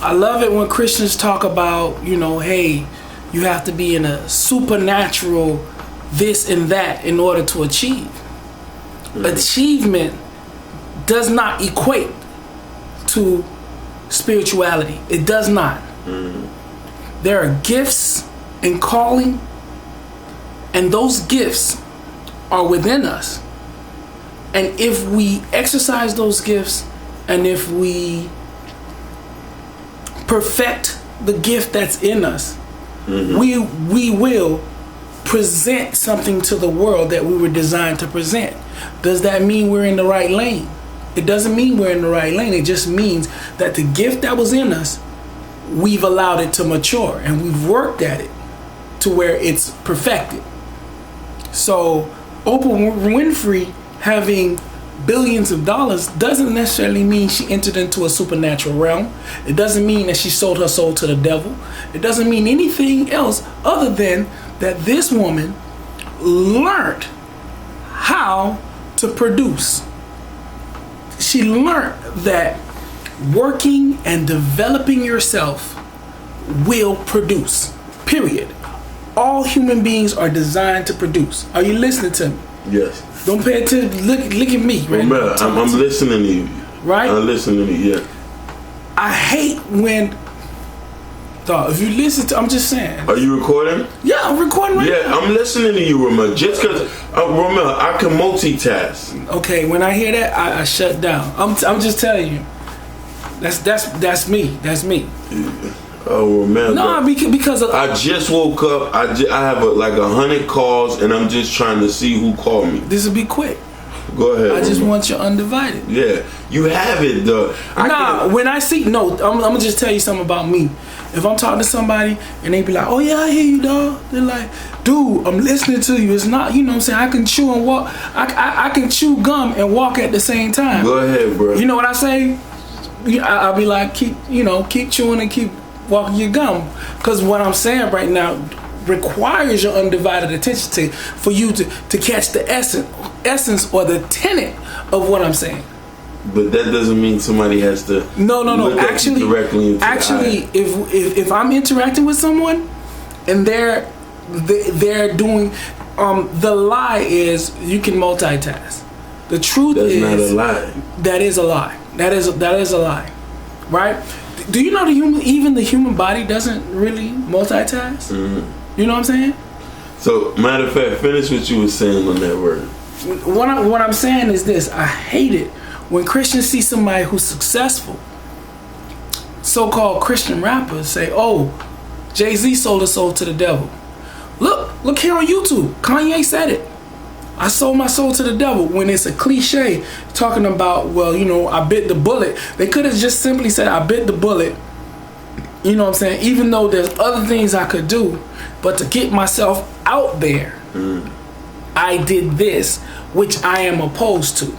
I love it when Christians talk about, hey, you have to be in a supernatural this and that in order to achieve. Achievement does not equate to spirituality. It does not. There are gifts and calling, and those gifts are within us. And if we exercise those gifts, and if we perfect the gift that's in us, we will present something to the world that we were designed to present. Does that mean we're in the right lane? It doesn't mean we're in the right lane. It just means that the gift that was in us, we've allowed it to mature, and we've worked at it to where it's perfected. So Oprah Winfrey having billions of dollars doesn't necessarily mean she entered into a supernatural realm. It doesn't mean that she sold her soul to the devil. It doesn't mean anything else other than that this woman learned how to produce. She learned that working and developing yourself will produce. Period. All human beings are designed to produce. Are you listening to me? Yes. Don't pay attention. Look at me. Right? Remember, I'm listening to you. Right? I'm listening to you, yeah. I hate when... Dog, if you listen to... I'm just saying. Are you recording? Yeah, I'm recording right now. Yeah, I'm listening to you, Ramel. Just because... Ramel, I can multitask. Okay, when I hear that, I shut down. I'm just telling you. That's me. That's me. Oh, Ramel. No, because of, I just woke up. I have like 100 calls, and I'm just trying to see who called me. This will be quick. Go ahead. I just want you undivided. Yeah, you have it, though. When I see... No, I'm going to just tell you something about me. If I'm talking to somebody and they be like, oh yeah, I hear you, dog. They're like, dude, I'm listening to you. It's not, you know what I'm saying? I can chew and walk. I can chew gum and walk at the same time. Go ahead, bro. You know what I say? I'll be like, keep chewing and keep walking your gum. Because what I'm saying right now requires your undivided attention for you to catch the essence or the tenet of what I'm saying. But that doesn't mean somebody has to. No. Actually, directly into if I'm interacting with someone and they're doing, the lie is you can multitask. The truth is not a lie. That is a lie. That is a lie, right? Do you know even the human body doesn't really multitask? Mm-hmm. You know what I'm saying? So, matter of fact, finish what you were saying on that word. What I'm saying is this: I hate it when Christians see somebody who's successful, so-called Christian rappers, say, oh, Jay-Z sold his soul to the devil. Look here on YouTube. Kanye said it. I sold my soul to the devil. When it's a cliche talking about, well, I bit the bullet. They could have just simply said, I bit the bullet. You know what I'm saying? Even though there's other things I could do, but to get myself out there, I did this, which I am opposed to.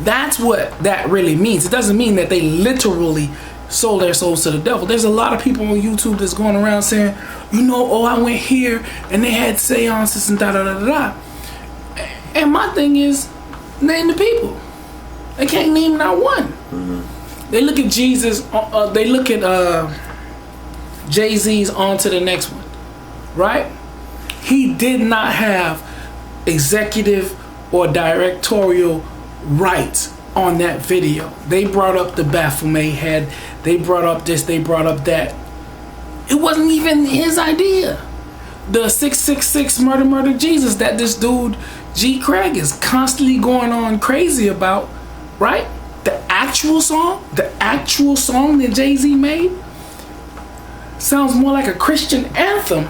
That's what that really means. It doesn't mean that they literally sold their souls to the devil. There's a lot of people on YouTube that's going around saying, I went here and they had seances and da-da-da-da-da. And my thing is, name the people. They can't name not one. Mm-hmm. They look at Jesus, they look at Jay-Z's On to the Next One, right? He did not have executive or directorial rights on that video. They brought up the Baphomet head. They brought up this, they brought up that. It wasn't even his idea. The 666 murder Jesus that this dude G. Craig is constantly going on crazy about, right? The actual song that Jay-Z made sounds more like a Christian anthem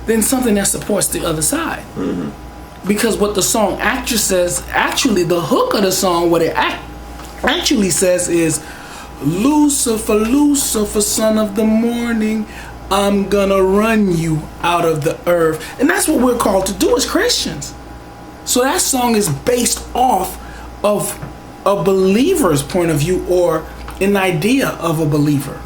than something that supports the other side. Mm-hmm. Because what the song actually the hook of the song, what it actually says is, Lucifer, Lucifer, son of the morning, I'm gonna run you out of the earth. And that's what we're called to do as Christians. So that song is based off of a believer's point of view or an idea of a believer.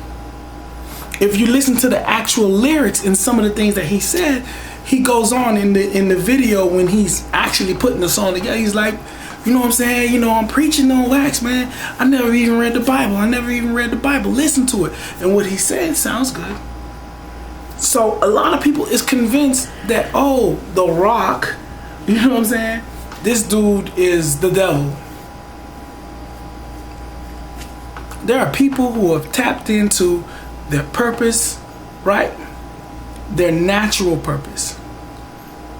If you listen to the actual lyrics and some of the things that he said, he goes on in the video when he's actually putting the song together. He's like, You know what I'm saying? You know, I'm preaching on wax, man. I never even read the Bible. Listen to it. And what he said sounds good. So a lot of people is convinced that, oh, The Rock, you know what I'm saying? This dude is the devil. There are people who have tapped into their purpose, right? Their natural purpose.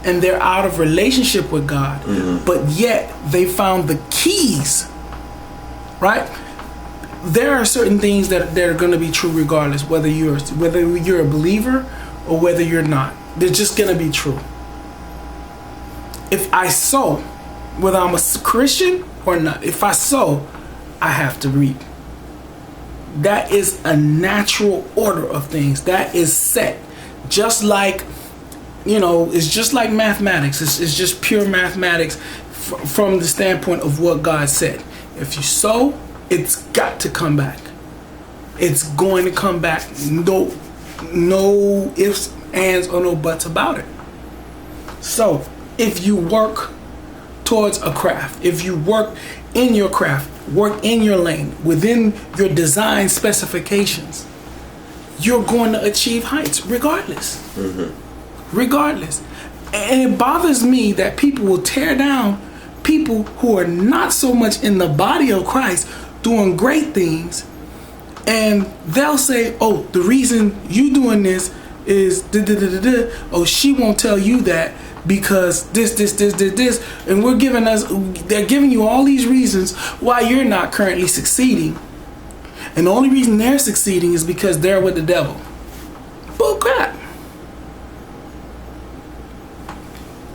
And they're out of relationship with God. Mm-hmm. But yet they found the keys, right? There are certain things that are going to be true regardless, whether you're a believer or whether you're not. They're just going to be true. If I sow, whether I'm a Christian or not, if I sow, I have to reap. That is a natural order of things. That is set. Just like, you know, it's just like mathematics. It's just pure mathematics from the standpoint of what God said. If you sow, it's got to come back. It's going to come back. No ifs, ands, or no buts about it. So, if you work towards a craft, if you work in your craft, work in your lane, within your design specifications, you're going to achieve heights regardless. Mm-hmm. Regardless. And it bothers me that people will tear down people who are not so much in the body of Christ doing great things, and they'll say, oh, the reason you doing this is oh, she won't tell you that because this, and they're giving you all these reasons why you're not currently succeeding, and the only reason they're succeeding is because they're with the devil. Bull crap.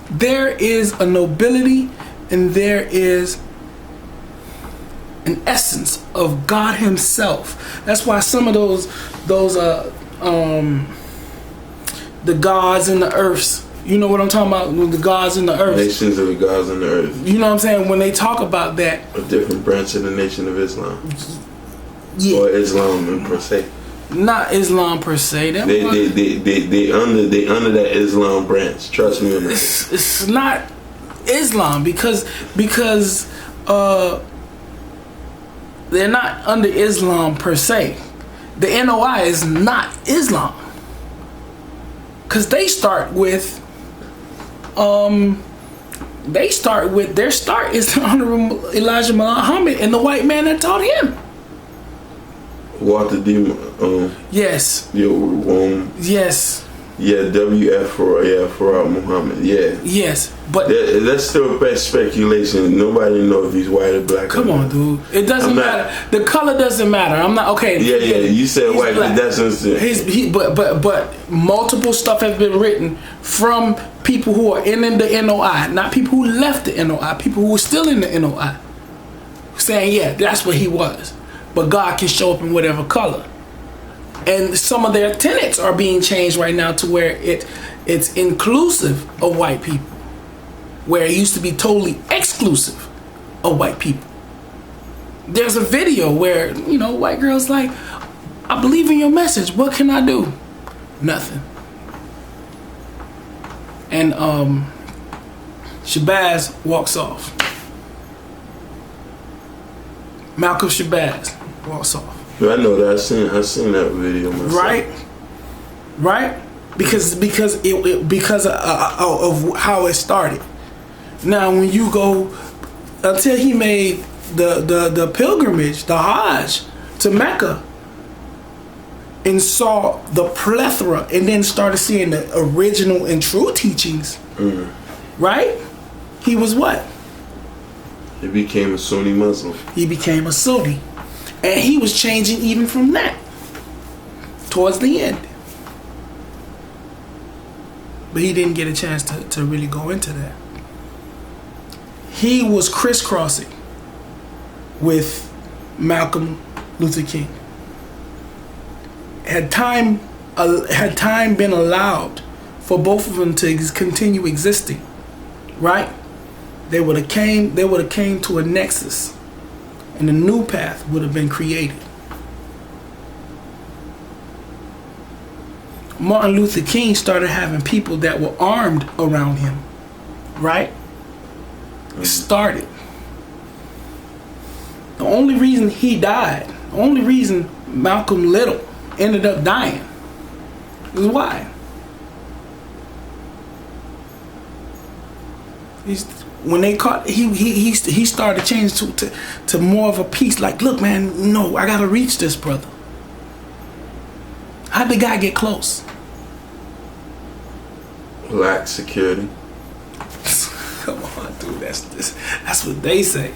There is a nobility and there is an essence of God himself. That's why some of those the gods and the earths, you know what I'm talking about? The gods and the earth. Nations of the gods and the earth. You know what I'm saying? When they talk about that. A different branch of the Nation of Islam. Yeah. Or Islam per se. Not Islam per se. They under that Islam branch. Trust me on that. It's not Islam because they're not under Islam per se. The NOI is not Islam. Cause they start with their start is under Elijah Muhammad and the white man that taught him. Walter D. Yes. Yes. Yeah, Farah Muhammad. Yeah. Yes, but that's still best speculation. Nobody knows if he's white or black. Come on, dude. It doesn't matter. The color doesn't matter. I'm not okay. Yeah. You said white, but that's instant. But multiple stuff has been written from people who are in the NOI, not people who left the NOI, people who are still in the NOI, saying yeah, that's what he was. But God can show up in whatever color. And some of their tenets are being changed right now to where it's inclusive of white people, where it used to be totally exclusive of white people. There's a video where, you know, white girls like, I believe in your message. What can I do? Nothing. And Shabazz walks off. Malcolm Shabazz walks off. I know that. I seen that video myself. Right. Because of how it started. Now, when you go until he made the pilgrimage, the Hajj to Mecca, and saw the plethora, and then started seeing the original and true teachings. Right? He was what? He became a Sunni Muslim. He became a Sunni. And he was changing even from that towards the end. But he didn't get a chance to really go into that. He was crisscrossing with Malcolm Luther King. Had time been allowed for both of them to continue existing, right? They would have came to a nexus. And a new path would have been created. Martin Luther King started having people that were armed around him, right? It started. The only reason he died, the only reason Malcolm Little ended up dying is why? When they caught, he started changing to more of a peace. Like, look, man, no, I gotta reach this brother. How'd the guy get close? Black security. Come on, dude. That's what they say.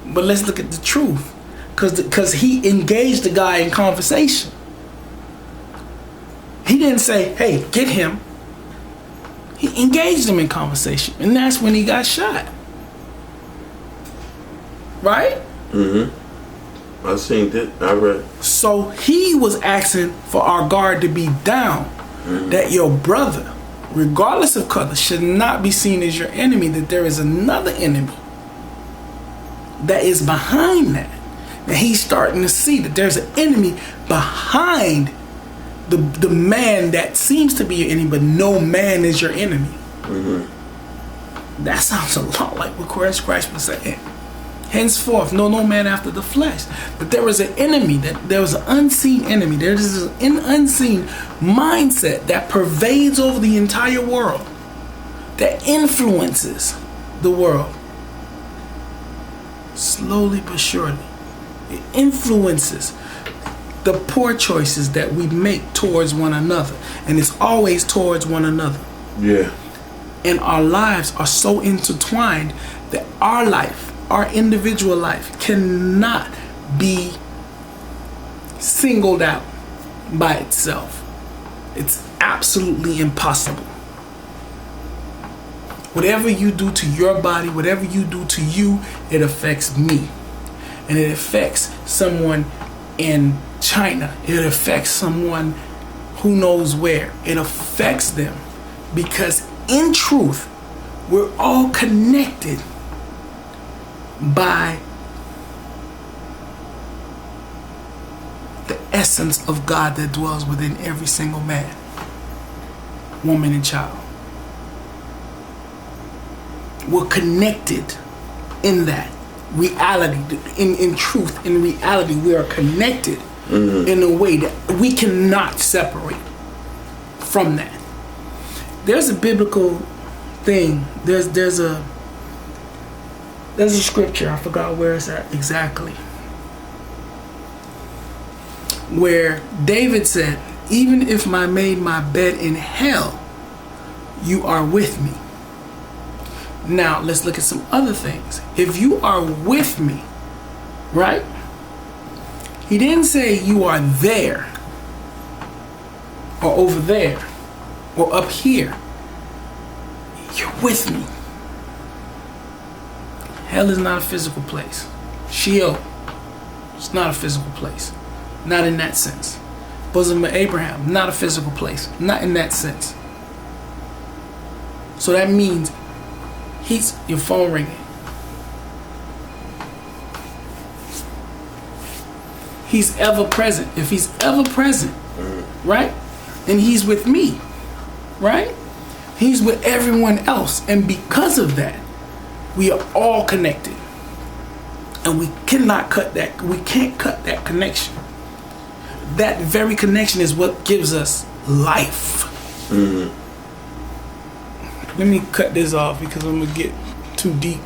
But let's look at the truth, because he engaged the guy in conversation. He didn't say, "Hey, get him." He engaged him in conversation, and that's when he got shot. Right? Mm-hmm. I seen it. I read. So he was asking for our guard to be down, that your brother, regardless of color, should not be seen as your enemy, that there is another enemy that is behind that. And he's starting to see that there's an enemy behind the man that seems to be your enemy, but no man is your enemy. That sounds a lot like what Christ was saying. Henceforth, no man after the flesh. That there is an enemy, that there was an unseen enemy. There is an unseen mindset that pervades over the entire world, that influences the world. Slowly but surely. It influences the poor choices that we make towards one another. And it's always towards one another. Yeah. And our lives are so intertwined that our life, our individual life, cannot be singled out by itself. It's absolutely impossible. Whatever you do to your body, whatever you do to you, it affects me. And it affects someone in China. It affects someone who knows where. It affects them because in truth, we're all connected by the essence of God that dwells within every single man, woman, and child. We're connected in that reality, in truth, in reality, we are connected in a way that we cannot separate from that. There's a biblical thing. There's a scripture, I forgot where it's at exactly, where David said, "Even if I made my bed in hell, you are with me." Now, let's look at some other things. If you are with me, right? He didn't say you are there, or over there, or up here. You're with me. Hell is not a physical place. Sheol, it's not a physical place. Not in that sense. Bosom of Abraham, not a physical place. Not in that sense. So that means your phone ringing. He's ever present. If he's ever present, right? And he's with me, right? He's with everyone else. And because of that, we are all connected. And we cannot cut that. We can't cut that connection. That very connection is what gives us life. Let me cut this off because I'm going to get too deep.